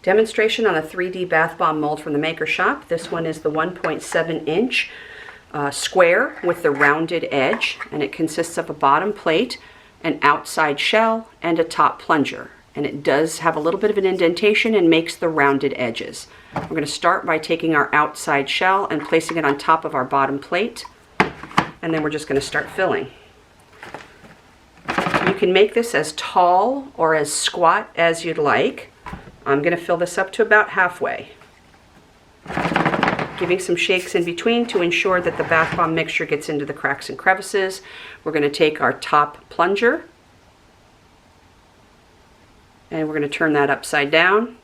Demonstration on a 3D bath bomb mold from the Maker Shop. This one is the 1.7 inch square with the rounded edge, and it consists of a bottom plate, an outside shell, and a top plunger. And it does have a little bit of an indentation and makes the rounded edges. We're going to start by taking our outside shell and placing it on top of our bottom plate, and then we're just going to start filling. You can make this as tall or as squat as you'd like. I'm going to fill this up to about halfway, giving some shakes in between to ensure that the bath bomb mixture gets into the cracks and crevices. We're going to take our top plunger and we're going to turn that upside down,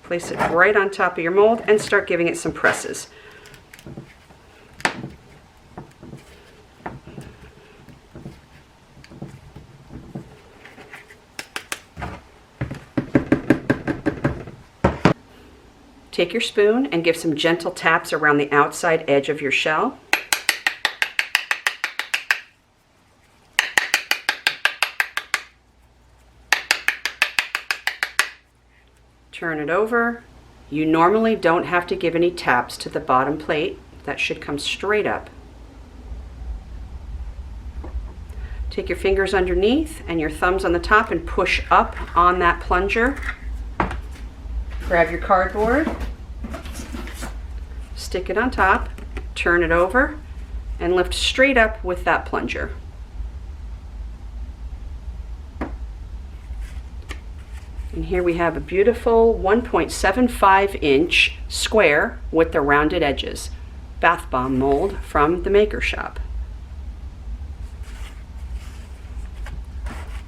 place it right on top of your mold, and start giving it some presses. Take your spoon and give some gentle taps around the outside edge of your shell. Turn it over. You normally don't have to give any taps to the bottom plate. That should come straight up. Take your fingers underneath and your thumbs on the top and push up on that plunger. Grab your cardboard, stick it on top, turn it over, and lift straight up with that plunger. And here we have a beautiful 1.75 inch square with the rounded edges bath bomb mold from the Maker Shop.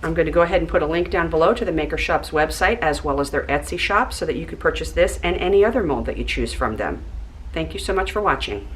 I'm going to go ahead and put a link down below to the Maker Shop's website as well as their Etsy shop so that you can purchase this and any other mold that you choose from them. Thank you so much for watching.